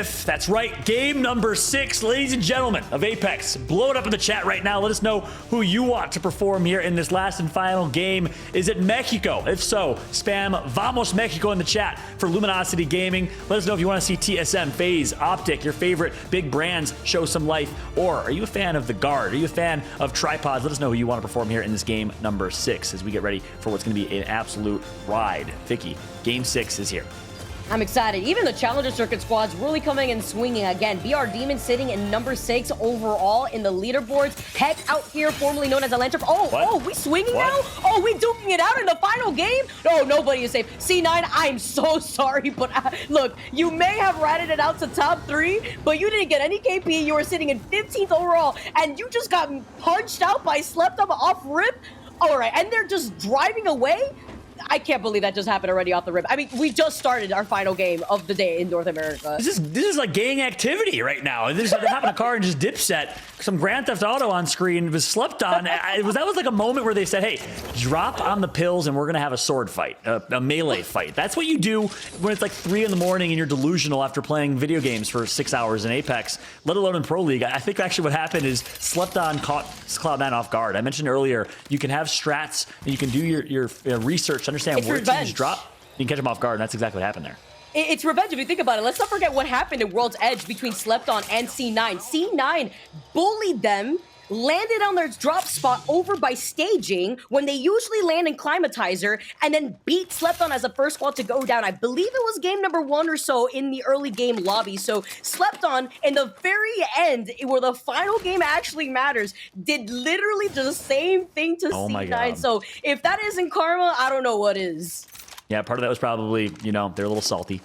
Biff. That's right, game number 6, ladies and gentlemen, of Apex. Blow it up in the chat right now. Let us know who you want to perform here in this last and final game. Is it Mexico? If so, spam Vamos Mexico in the chat for Luminosity Gaming. Let us know if you want to see TSM, FaZe, Optic, your favorite big brands show some life. Or are you a fan of the Guard? Are you a fan of Tripods? Let us know who you want to perform here in this game number 6 as we get ready for what's going to be an absolute ride. Vicky, game 6 is here. I'm excited. Even the Challenger Circuit squad's really coming and swinging again. BR Demon sitting in number 6 overall in the leaderboards. Heck out here, formerly known as a Lantern. Oh, we swinging now? Oh, we duking it out in the final game? No, nobody is safe. C9, I'm so sorry, but look, you may have ratted it out to top 3, but you didn't get any KP. You were sitting in 15th overall, and you just got punched out by Slept Up off rip. All right, and they're just driving away? I can't believe that just happened already off the rip. I mean, we just started our final game of the day in North America. This is like gang activity right now. They're hopping a car and just dipset some Grand Theft Auto on screen. Was slept on. That was like a moment where they said, hey, drop on the pills and we're going to have a sword fight, a melee fight. That's what you do when it's like 3 in the morning and you're delusional after playing video games for 6 hours in Apex, let alone in Pro League. I think actually what happened is Slept On caught Cloud9 off guard. I mentioned earlier, you can have strats and you can do your research to understand where teams drop. You can catch them off guard, and that's exactly what happened there. It's revenge if you think about it. Let's not forget what happened in World's Edge between Slept On and C9. C9 bullied them, landed on their drop spot over by staging when they usually land in Climatizer, and then beat Slept On as the first squad to go down. I believe it was game number 1 or so in the early game lobby. So Slept On, in the very end, where the final game actually matters, did literally the same thing to C9. So if that isn't karma, I don't know what is. Yeah, part of that was probably, they're a little salty.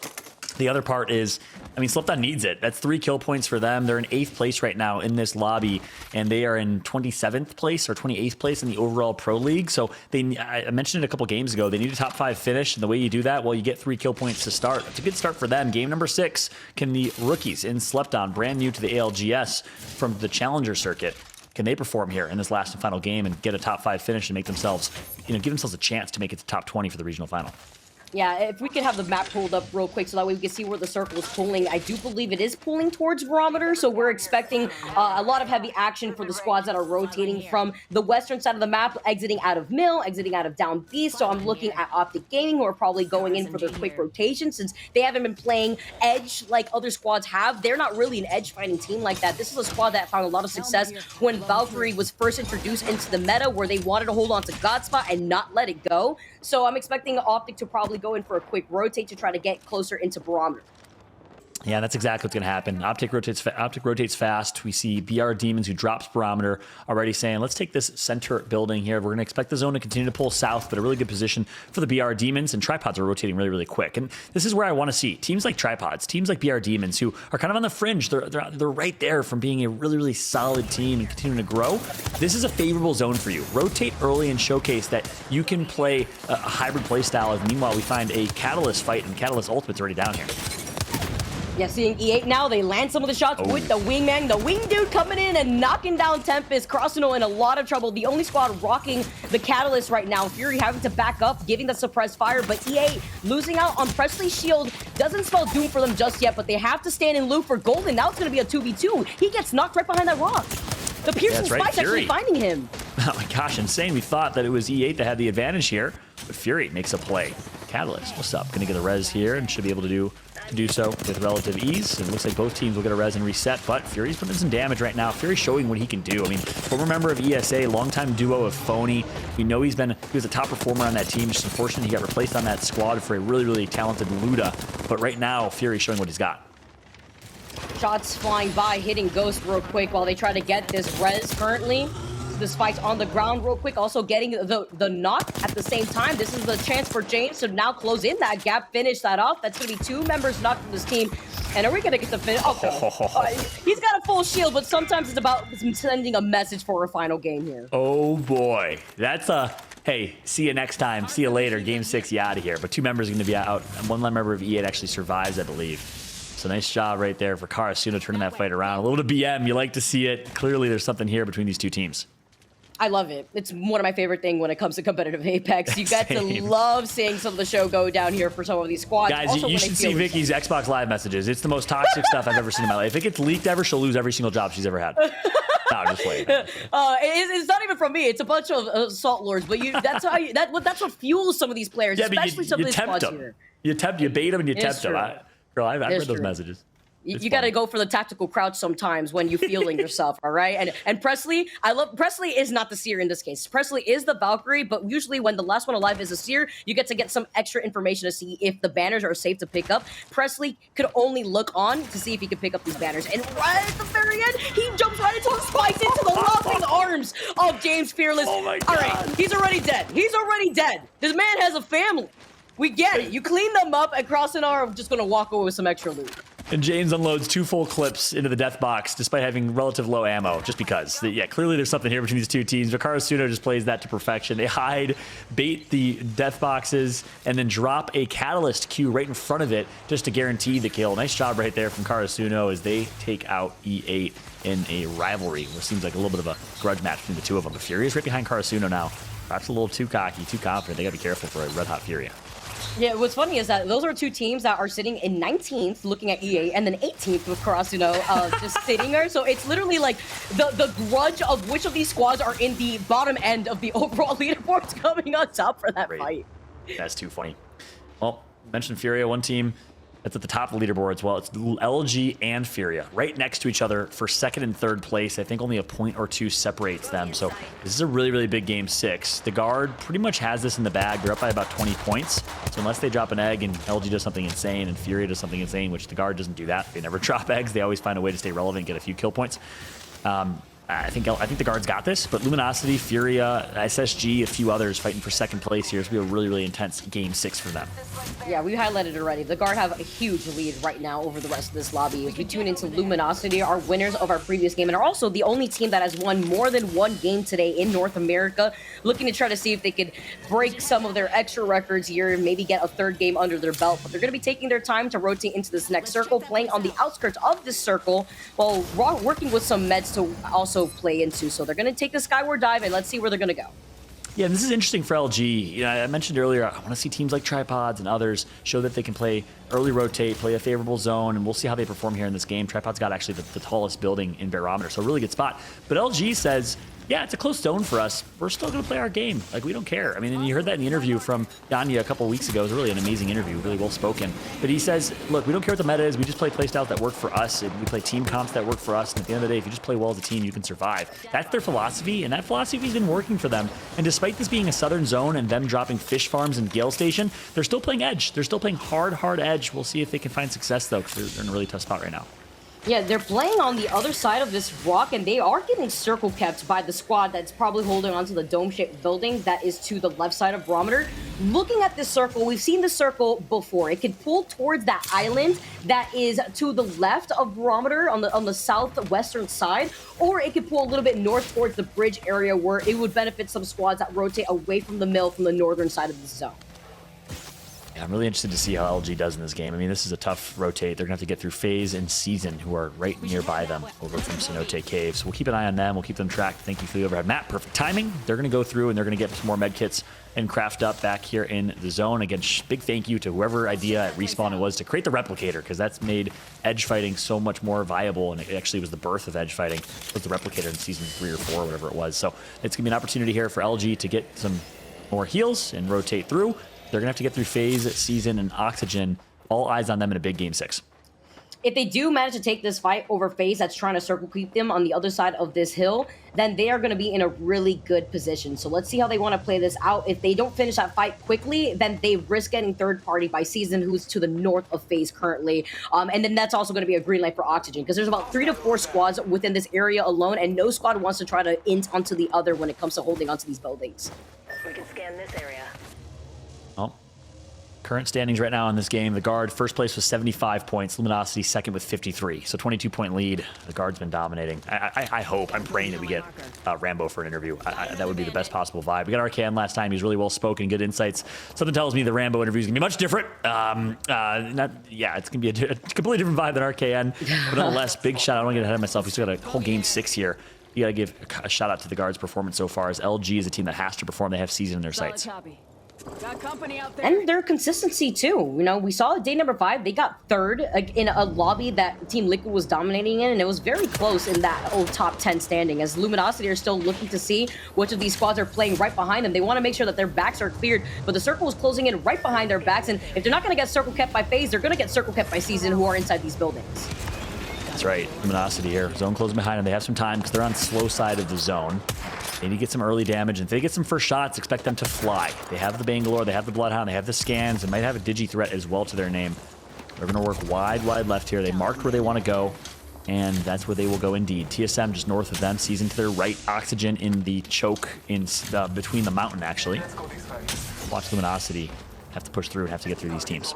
The other part is, I mean, Slept On needs it. That's 3 kill points for them. They're in 8th place right now in this lobby, and they are in 27th place or 28th place in the overall Pro League. So I mentioned it a couple games ago. They need a top 5 finish, and the way you do that, well, you get 3 kill points to start. It's a good start for them. Game number 6, can the rookies in Slept On, brand new to the ALGS from the Challenger Circuit, can they perform here in this last and final game and get a top 5 finish and make themselves, give themselves a chance to make it to top 20 for the regional final? Yeah, if we could have the map pulled up real quick so that way we can see where the circle is pulling. I do believe it is pulling towards Barometer, so we're expecting a lot of heavy action for the squads that are rotating from the western side of the map, exiting out of Mill, exiting out of Down Beast. So I'm looking at Optic Gaming, who are probably going in for their quick rotation since they haven't been playing Edge like other squads have. They're not really an Edge fighting team like that. This is a squad that found a lot of success when Valkyrie was first introduced into the meta, where they wanted to hold on to Godspot and not let it go. So I'm expecting Optic to probably go in for a quick rotate to try to get closer into Barometer. Yeah, that's exactly what's going to happen. Optic rotates fast. We see BR Demons, who drops Barometer, already saying, let's take this center building here. We're going to expect the zone to continue to pull south, but a really good position for the BR Demons, and Tripods are rotating really, really quick. And this is where I want to see teams like Tripods, teams like BR Demons, who are kind of on the fringe. They're right there from being a really, really solid team and continuing to grow. This is a favorable zone for you. Rotate early and showcase that you can play a hybrid play style. And meanwhile, we find a Catalyst fight, and Catalyst Ultimate's already down here. Yeah, seeing E8 now, they land some of the shots with the wingman. The wing dude coming in and knocking down Tempest. Crossino in a lot of trouble. The only squad rocking the Catalyst right now. Fury having to back up, giving the suppressed fire. But E8 losing out on Presley's shield doesn't spell doom for them just yet, but they have to stand in loop for Golden. Now it's going to be a 2v2. He gets knocked right behind that rock. The Pearson Spike's actually finding him. Oh my gosh, insane. We thought that it was E8 that had the advantage here, but Fury makes a play. Catalyst, what's up? Gonna get a res here and should be able to do so with relative ease. And it looks like both teams will get a res and reset, but Fury's putting in some damage right now. Fury's showing what he can do. I mean, former member of ESA, longtime duo of Phony. We know he was a top performer on that team. Just unfortunately, he got replaced on that squad for a really, really talented Luda. But right now, Fury's showing what he's got. Shots flying by, hitting Ghost real quick while they try to get this res currently. The spikes on the ground real quick, also getting the knock at the same time. This is the chance for James to now close in that gap, finish that off. That's going to be 2 members knocked from this team. And are we going to get the finish? He's got a full shield, but sometimes it's about sending a message for a final game here. Oh boy, that's a... Hey, see you next time. See you later. Game 6, you out of here. But 2 members are going to be out. And 1 member of E8 actually survives, I believe. So nice job right there for Karasuno turning that fight around. A little to BM. You like to see it. Clearly, there's something here between these 2 teams. I love it. It's one of my favorite things when it comes to competitive Apex. You get to Same. love seeing some of the show go down here for some of these squads. Guys, Also, you when they should see feel Vicky's Xbox Live messages. It's the most toxic stuff I've ever seen in my life. If it gets leaked ever, she'll lose every single job she's ever had. No, I'm just playing. it's not even from me. It's a bunch of assault lords. But that's how that's what fuels some of these players, Yeah, but especially some of these tempt squads them. here. You bait them and you It's tempt them. true. Girl, I've read It's those true. messages. You got to go for the tactical crouch sometimes when you're feeling yourself, all right? And Presley, Presley is not the seer in this case. Presley is the Valkyrie, but usually when the last one alive is a seer, you get some extra information to see if the banners are safe to pick up. Presley could only look on to see if he could pick up these banners. And right at the very end, he jumps right into the spikes into the loving arms of James Fearless. Oh my All God. right, he's already dead. He's already dead. This man has a family. We get it. You clean them up, and Cross and I are just going to walk away with some extra loot. And James unloads 2 full clips into the death box despite having relative low ammo, just because. Yeah, clearly there's something here between these two teams. Hikaru Suno just plays that to perfection. They hide, bait the death boxes, and then drop a catalyst Q right in front of it just to guarantee the kill. Nice job right there from Hikaru Suno as they take out E8 in a rivalry, which seems like a little bit of a grudge match between the two of them. But Fury is right behind Hikaru Suno now. Perhaps a little too cocky, too confident. They got to be careful for a red-hot Fury. Yeah, what's funny is that those are two teams that are sitting in 19th looking at EA and then 18th with Karasuno just sitting there. So it's literally like the grudge of which of these squads are in the bottom end of the overall leaderboards coming on top for that fight. That's too funny. Well, you mentioned Furia, one team that's at the top of the leaderboard as well. It's LG and Furia right next to each other for second and third place. I think only a point or two separates them. So this is a really, really big game 6. The Guard pretty much has this in the bag. They're up by about 20 points. So unless they drop an egg and LG does something insane and Furia does something insane, which the Guard doesn't do that. They never drop eggs. They always find a way to stay relevant and get a few kill points. I think the Guards got this, but Luminosity, Furia, SSG, a few others fighting for second place here. It's going to be a really, really intense game 6 for them. Yeah, we highlighted it already. The Guard have a huge lead right now over the rest of this lobby. As we tune into Luminosity, our winners of our previous game, and are also the only team that has won more than one game today in North America, looking to try to see if they could break some of their extra records here and maybe get a third game under their belt. But they're going to be taking their time to rotate into this next circle, playing on the outskirts of this circle, while working with some meds to also play into. So they're going to take the skyward dive, and let's see where they're going to go. Yeah, and this is interesting for LG. You know, I mentioned earlier, I want to see teams like Tripods and others show that they can play early rotate, play a favorable zone, and we'll see how they perform here in this game. Tripods got actually the tallest building in Barometer, so a really good spot. But LG says, yeah, it's a close zone for us. We're still going to play our game. Like, we don't care. I mean, and you heard that in the interview from Danya a couple weeks ago. It was really an amazing interview, really well spoken. But he says, look, we don't care what the meta is. We just play playstyles that work for us. And we play team comps that work for us. And at the end of the day, if you just play well as a team, you can survive. That's their philosophy, and that philosophy's been working for them. And despite this being a southern zone and them dropping fish farms and Gale Station, they're still playing edge. They're still playing hard edge. We'll see if they can find success, though, because they're in a really tough spot right now. Yeah, they're playing on the other side of this rock, and they are getting circle kept by the squad that's probably holding onto the dome-shaped building that is to the left side of Barometer. Looking at this circle, we've seen the circle before. It could pull towards that island that is to the left of Barometer on the southwestern side, or it could pull a little bit north towards the bridge area where it would benefit some squads that rotate away from the mill from the northern side of the zone. Yeah, I'm really interested to see how LG does in this game. I mean, this is a tough rotate. They're going to have to get through FaZe and Season, who are right nearby them over from Cenote Caves. We'll keep an eye on them. We'll keep them tracked. Thank you for the overhead map. Perfect timing. They're going to go through, and they're going to get some more med kits and craft up back here in the zone. Again, big thank you to whoever idea at Respawn it was to create the replicator, because that's made edge fighting so much more viable, and it actually was the birth of edge fighting. It was the replicator in Season 3 or 4, whatever it was. So it's going to be an opportunity here for LG to get some more heals and rotate through. They're going to have to get through FaZe, Season, and Oxygen. All eyes on them in a big game 6. If they do manage to take this fight over FaZe that's trying to circle keep them on the other side of this hill, then they are going to be in a really good position. So let's see how they want to play this out. If they don't finish that fight quickly, then they risk getting third party by Season, who's to the north of FaZe currently. And then that's also going to be a green light for Oxygen, because there's about 3 to 4 squads within this area alone, and no squad wants to try to int onto the other when it comes to holding onto these buildings. We can scan this area. Well, current standings right now in this game, the Guard first place with 75 points, Luminosity second with 53, so 22-point lead. The Guard's been dominating. I hope, I'm praying that we get Rambo for an interview. That would be the best possible vibe. We got RKN last time. He was really well spoken, good insights. Something tells me the Rambo interview is gonna be much different. It's gonna be a completely different vibe than RKN, but nonetheless, big shout out. I don't want to get ahead of myself. We still got a whole game 6 here. you got to give a shout out to the guards' performance so far, as LG is a team that has to perform. They have season in their sights. Got company out there. And their consistency too. You know, we saw day number 5, they got third in a lobby that Team Liquid was dominating in, and it was very close in that old top 10 standing, as Luminosity are still looking to see which of these squads are playing right behind them. They want to make sure that their backs are cleared, but the circle is closing in right behind their backs, and if they're not going to get circle kept by FaZe, they're going to get circle kept by Season, who are inside these buildings. That's right, Luminosity here. Zone closing behind them. They have some time because they're on slow side of the zone. They need to get some early damage, and if they get some first shots, expect them to fly. They have the Bangalore, they have the Bloodhound, they have the scans, and might have a Digi threat as well to their name. They're going to work wide left here. They marked where they want to go, and that's where they will go indeed. TSM just north of them, Season to their right, Oxygen in the choke in between the mountain, actually. Watch Luminosity have to push through and have to get through these teams.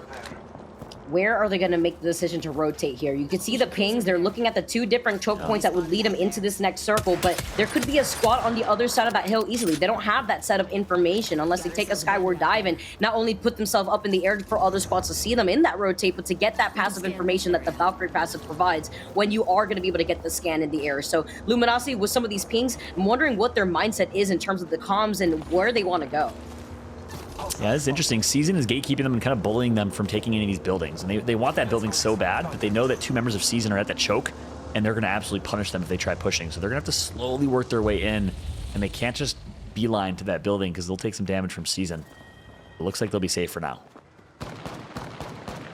Where are they going to make the decision to rotate here? You can see the pings. They're looking at the 2 different choke points that would lead them into this next circle, but there could be a squad on the other side of that hill easily. They don't have that set of information unless they take a skyward dive and not only put themselves up in the air for other squads to see them in that rotate, but to get that passive information that the Valkyrie passive provides when you are going to be able to get the scan in the air. So Luminosity, with some of these pings, I'm wondering what their mindset is in terms of the comms and where they want to go. Yeah, this is interesting. Season is gatekeeping them and kind of bullying them from taking any of these buildings. And they want that building so bad, but they know that 2 members of Season are at that choke, and they're going to absolutely punish them if they try pushing. So they're going to have to slowly work their way in, and they can't just beeline to that building because they'll take some damage from Season. It looks like they'll be safe for now.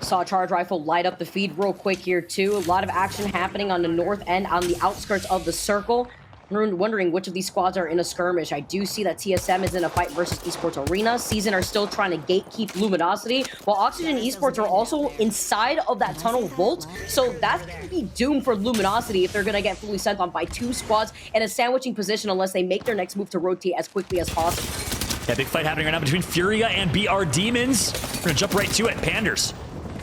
Saw Charge Rifle light up the feed real quick here, too. A lot of action happening on the north end, on the outskirts of the circle. I'm wondering which of these squads are in a skirmish. I do see that TSM is in a fight versus Esports Arena. Season are still trying to gatekeep Luminosity, while Oxygen Esports are also inside of that tunnel vault. So that could be doomed for Luminosity if they're going to get fully sent on by 2 squads in a sandwiching position unless they make their next move to rotate as quickly as possible. Yeah, big fight happening right now between Furia and BR Demons. We're going to jump right to it. Panders.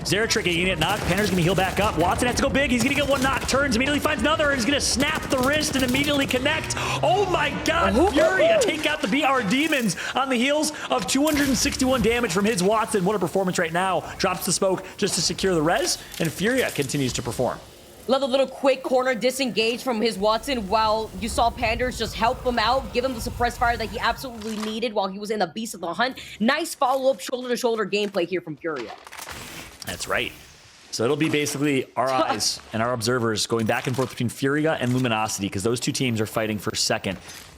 Zeratrick getting it knocked. Pander's going to heal back up. Watson has to go big. He's going to get 1 knock. Turns, immediately finds another, and he's going to snap the wrist and immediately connect. Oh my god, Furia take out the BR Demons on the heels of 261 damage from his Watson. What a performance right now. Drops the smoke just to secure the res, and Furia continues to perform. Love a little quick corner disengage from his Watson while you saw Panders just help him out, give him the suppressed fire that he absolutely needed while he was in the Beast of the Hunt. Nice follow-up shoulder-to-shoulder gameplay here from Furia. That's right. So it'll be basically our eyes and our observers going back and forth between Furia and Luminosity, because those 2 teams are fighting for second.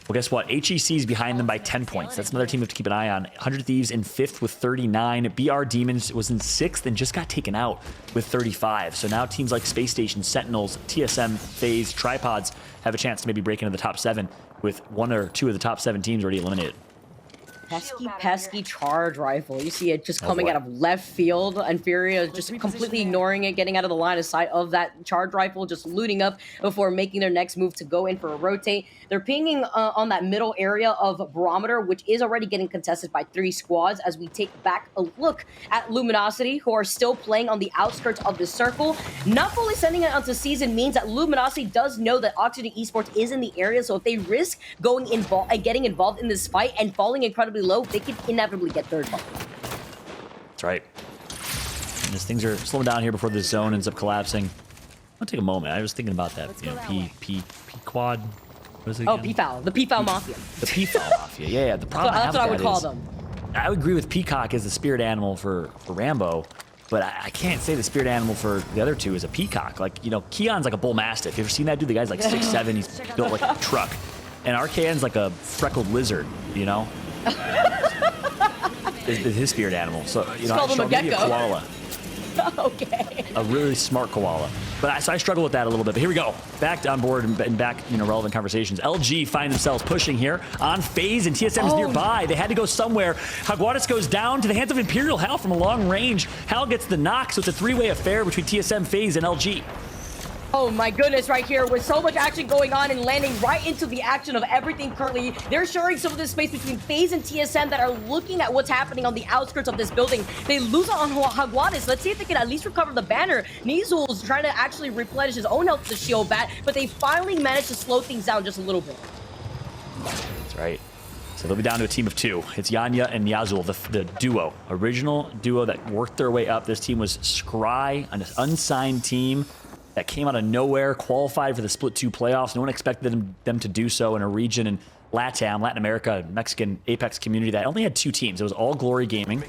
Well, guess what? HEC is behind them by 10 points. That's another team we have to keep an eye on. 100 Thieves in 5th with 39. BR Demons was in 6th and just got taken out with 35. So now teams like Space Station, Sentinels, TSM, FaZe, Tripods have a chance to maybe break into the top 7 with 1 or 2 of the top 7 teams already eliminated. Pesky Charge Rifle. You see it just coming out of left field, and Furia just completely ignoring it, getting out of the line of sight of that Charge Rifle, just looting up before making their next move to go in for a rotate. They're pinging on that middle area of Barometer, which is already getting contested by 3 squads, as we take back a look at Luminosity, who are still playing on the outskirts of the circle. Not fully sending it onto Season means that Luminosity does know that Oxygen Esports is in the area, so if they risk going involved and getting involved in this fight and falling incredibly low, they could inevitably get third party. That's right. And as things are slowing down here before the zone ends up collapsing, I'll take a moment. I was thinking about that. You know, P quad. What is it again? Oh, P-Foul. The P-Foul Mafia. The P-Foul Mafia. Yeah. The problem That's what I would call them. I would agree with Peacock as the spirit animal for Rambo, but I can't say the spirit animal for the other 2 is a peacock. Like, you know, Keon's like a bull mastiff. You ever seen that dude? The guy's like 6'7". He's built like a truck. And Arcan's like a freckled lizard, you know? is his spirit animal. So, you know, call him a maybe gecko. a koala. Okay. A really smart koala. But so I struggle with that a little bit. But here we go. Back on board and back, you know, relevant conversations. LG find themselves pushing here on FaZe, and TSM is nearby. They had to go somewhere. Jaguares goes down to the hands of Imperial Hal from a long range. Hal gets the knock, so it's a 3-way affair between TSM, FaZe, and LG. Oh my goodness, right here with so much action going on and landing right into the action of everything currently. They're sharing some of this space between FaZe and TSM that are looking at what's happening on the outskirts of this building. They lose on Jaguares. Let's see if they can at least recover the banner. Nizul's trying to actually replenish his own health with the shield bat, but they finally managed to slow things down just a little bit. That's right. So they'll be down to a team of 2. It's Yanya and Yazul, the duo. Original duo that worked their way up. This team was Scry, an unsigned team. that came out of nowhere, qualified for the Split 2 playoffs. No one expected them to do so in a region in Latin America, Mexican Apex community that only had 2 teams. It was All Glory Gaming,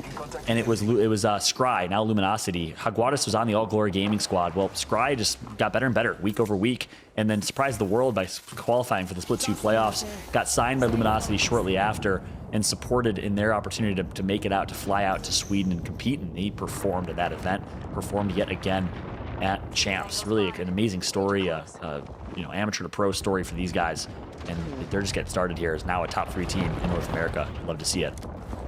and it was Scry, now Luminosity. Jaguares was on the All Glory Gaming squad. Well, Scry just got better and better week over week, and then surprised the world by qualifying for the Split 2 playoffs. Got signed by Luminosity shortly after, and supported in their opportunity to make it out, to fly out to Sweden and compete. And he performed at that event, performed yet again at Champs. Really an amazing story, amateur to pro story for these guys. And they're just getting started here. Is now a top 3 team in North America. Love to see it.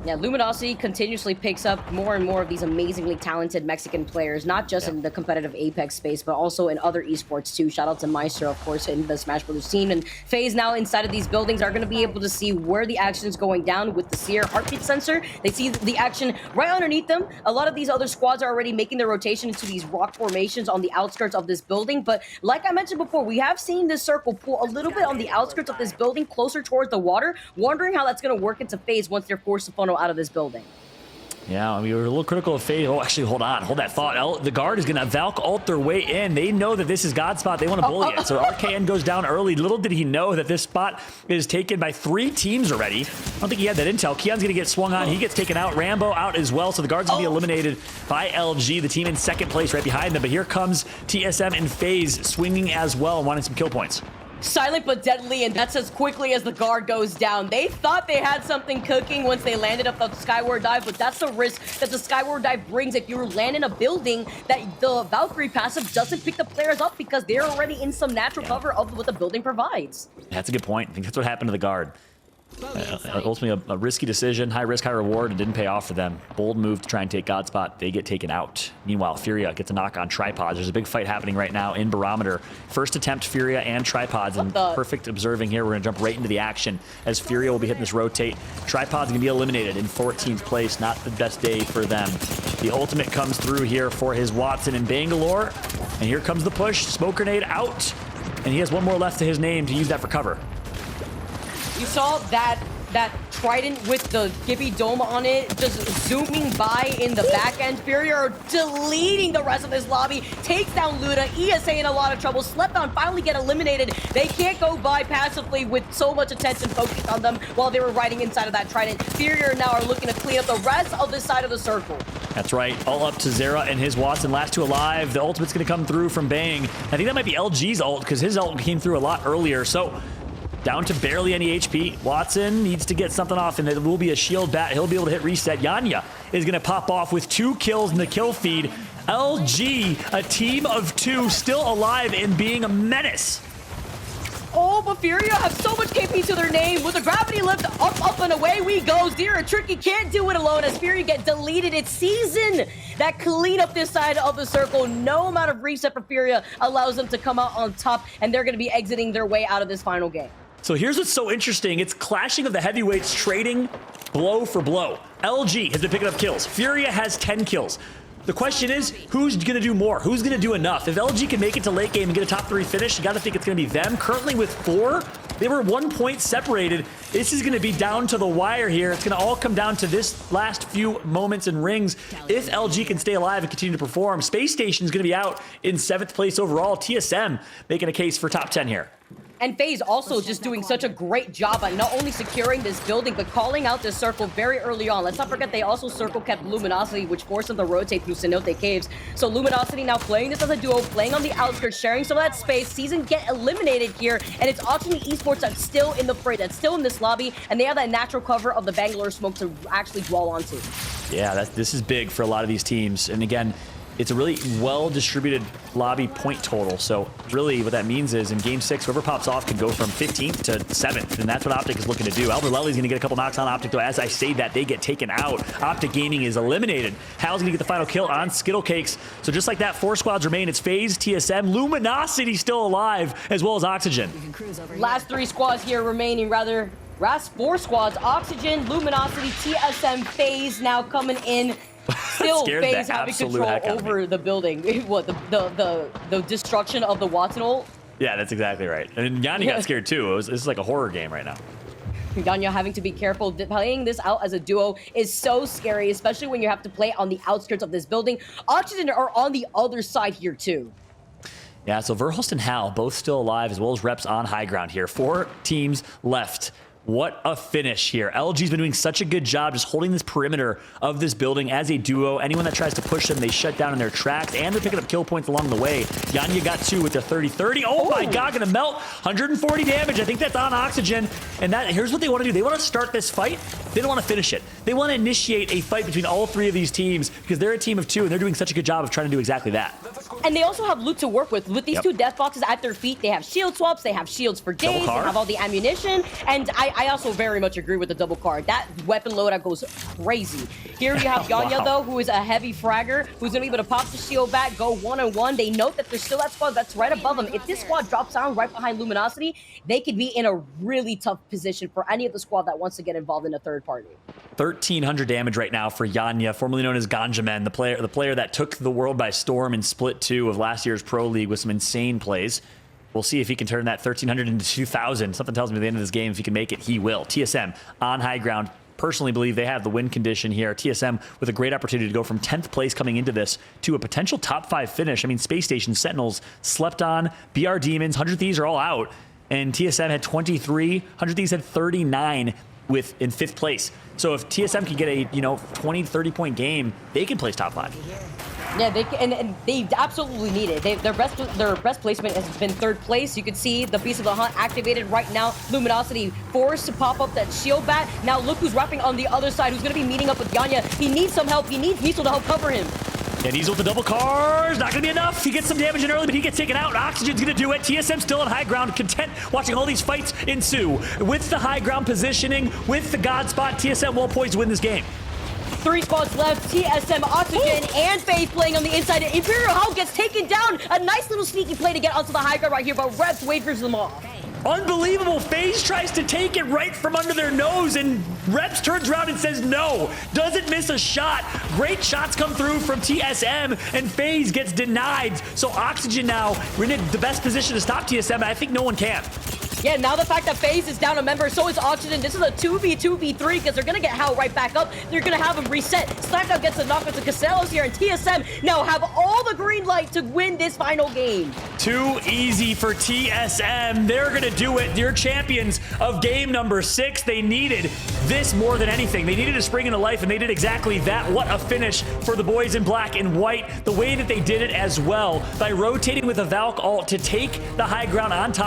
Yeah, Luminosity continuously picks up more and more of these amazingly talented Mexican players, not just in the competitive Apex space, but also in other esports too. Shout out to Maestro, of course, in the Smash Brothers team. And FaZe now inside of these buildings are going to be able to see where the action is going down with the Seer heartbeat sensor. They see the action right underneath them. A lot of these other squads are already making their rotation into these rock formations on the outskirts of this building. But like I mentioned before, we have seen this circle pull a little bit on the outskirts of this building, closer towards the water, wondering how that's going to work into FaZe once they're forced to funnel out of this building. Yeah, I mean, we were a little critical of FaZe. Oh, actually, hold that thought. The guard is going to Valk ult their way in. They know that this is God spot. They want to bully it. So RKN goes down early. Little did he know that this spot is taken by 3 teams already. I don't think he had that intel. Keon's going to get swung on. He gets taken out. Rambo out as well. So the guard's going to be eliminated by LG, the team in second place right behind them. But here comes TSM and FaZe swinging as well, wanting some kill points. Silent but deadly, and that's as quickly as the guard goes down. They thought they had something cooking once they landed up the Skyward Dive, but that's the risk that the Skyward Dive brings if you land in a building that the Valkyrie passive doesn't pick the players up because they're already in some natural cover of what the building provides. That's a good point. I think that's what happened to the guard. Ultimately, a risky decision, high risk, high reward, and didn't pay off for them. Bold move to try and take Godspot. They get taken out. Meanwhile, Furia gets a knock on Tripods. There's a big fight happening right now in Barometer. First attempt, Furia and Tripods, and perfect observing here. We're going to jump right into the action as Furia will be hitting this rotate. Tripods going to be eliminated in 14th place. Not the best day for them. The ultimate comes through here for his Watson in Bangalore. And here comes the push. Smoke grenade out. And he has one more left to his name to use that for cover. You saw that Trident with the Gibby Dome on it, just zooming by in the back end. Furia deleting the rest of this lobby, takes down Luna. ESA in a lot of trouble. Slept-On finally get eliminated. They can't go by passively with so much attention focused on them while they were riding inside of that Trident. Furia now are looking to clean up the rest of this side of the circle. That's right. All up to Zera and his Watson. Last 2 alive. The ultimate's going to come through from Bang. I think that might be LG's ult because his ult came through a lot earlier. So down to barely any HP. Watson needs to get something off, and it will be a shield bat. He'll be able to hit reset. Yanya is going to pop off with 2 kills in the kill feed. LG, a team of 2, still alive and being a menace. Oh, but Furia have so much KP to their name. With the gravity lift, up, and away we go. Zero Tricky can't do it alone as Furia get deleted. It's Season that clean up this side of the circle. No amount of reset for Furia allows them to come out on top, and they're going to be exiting their way out of this final game. So here's what's so interesting. It's clashing of the heavyweights trading blow for blow. LG has been picking up kills. Furia has 10 kills. The question is, who's going to do more? Who's going to do enough? If LG can make it to late game and get a top 3 finish, you got to think it's going to be them. Currently with 4, they were 1 point separated. This is going to be down to the wire here. It's going to all come down to this last few moments and rings. If LG can stay alive and continue to perform, Space Station is going to be out in 7th place overall. TSM making a case for top 10 here. And FaZe also just doing such a great job at not only securing this building, but calling out this circle very early on. Let's not forget they also circle kept Luminosity, which forced them to rotate through Cenote Caves. So Luminosity now playing this as a duo, playing on the outskirts, sharing some of that space. Season get eliminated here, and it's Auction Esports that's still in the fray, that's still in this lobby, and they have that natural cover of the Bangalore smoke to actually dwell onto. Yeah, this is big for a lot of these teams. And again, it's a really well-distributed lobby point total. So really what that means is in Game 6, whoever pops off can go from 15th to 7th. And that's what Optic is looking to do. Albert Lely's going to get a couple knocks on Optic, though. As I say that, they get taken out. Optic Gaming is eliminated. Hal's going to get the final kill on Skittle Cakes. So just like that, 4 squads remain. It's FaZe, TSM, Luminosity still alive, as well as Oxygen. Last 3 squads here remaining, rather. Last 4 squads, Oxygen, Luminosity, TSM, FaZe now coming in. Still, FaZe having control over the building. What, the destruction of the Watson ult? Yeah, that's exactly right. And Yanni got scared too. This is like a horror game right now. Ganya having to be careful. Playing this out as a duo is so scary, especially when you have to play on the outskirts of this building. Oxygen are on the other side here too. Yeah, so Verhulst and Hal both still alive, as well as reps on high ground here. 4 teams left. What a finish here. LG's been doing such a good job just holding this perimeter of this building as a duo. Anyone that tries to push them, they shut down in their tracks, and they're picking up kill points along the way. Yanya got 2 with their 30-30. Oh my god, gonna melt. 140 damage. I think that's on Oxygen. And here's what they want to do. They want to start this fight. They don't want to finish it. They want to initiate a fight between all 3 of these teams because they're a team of 2, and they're doing such a good job of trying to do exactly that. And they also have loot to work with. With these 2 death boxes at their feet, they have shield swaps, they have shields for days, they have all the ammunition, and I also very much agree with the double card. That weapon loadout goes crazy. Here you have Yanya, though, who is a heavy fragger, who's going to be able to pop the shield back, go 1-on-1. They note that there's still that squad that's right above them. If this squad drops down right behind Luminosity, they could be in a really tough position for any of the squad that wants to get involved in a third party. 1,300 damage right now for Yanya, formerly known as Ganjaman, the player that took the world by storm in Split 2 of last year's Pro League with some insane plays. We'll see if he can turn that 1,300 into 2,000. Something tells me at the end of this game, if he can make it, he will. TSM on high ground. Personally believe they have the win condition here. TSM with a great opportunity to go from 10th place coming into this to a potential top 5 finish. I mean, Space Station, Sentinels, slept on, BR Demons, 100 Thieves are all out. And TSM had 23, 100 Thieves had 39 in 5th place. So if TSM can get a 20 to 30 point game, they can place top 5. Yeah, and they absolutely need it. Their best placement has been 3rd place. You can see the Beast of the Hunt activated right now. Luminosity forced to pop up that shield bat. Now look who's wrapping on the other side, who's going to be meeting up with Yanya. He needs some help. He needs Niesel to help cover him. And Niesel with the double cars, not going to be enough. He gets some damage in early, but he gets taken out. Oxygen's going to do it. TSM still on high ground, content watching all these fights ensue. With the high ground positioning, with the God spot, TSM well poised to win this game. 3 spots left. TSM, Oxygen, and FaZe playing on the inside. Imperial Hell gets taken down. A nice little sneaky play to get onto the high ground right here, but Reps wavers them off. Unbelievable. FaZe tries to take it right from under their nose, and Reps turns around and says no. Doesn't miss a shot. Great shots come through from TSM, and FaZe gets denied. So Oxygen now, we're in the best position to stop TSM, and I think no one can. Yeah, now the fact that FaZe is down a member, so is Oxygen. This is a 2v3 because they're going to get Hal right back up. They're going to have him reset. Slackout gets a knock into Casellas here, and TSM now have all the green light to win this final game. Too easy for TSM. They're going to do it. They're champions of game number 6. They needed this more than anything. They needed a spring into life, and they did exactly that. What a finish for the boys in black and white. The way that they did it as well, by rotating with a Valk ult to take the high ground on top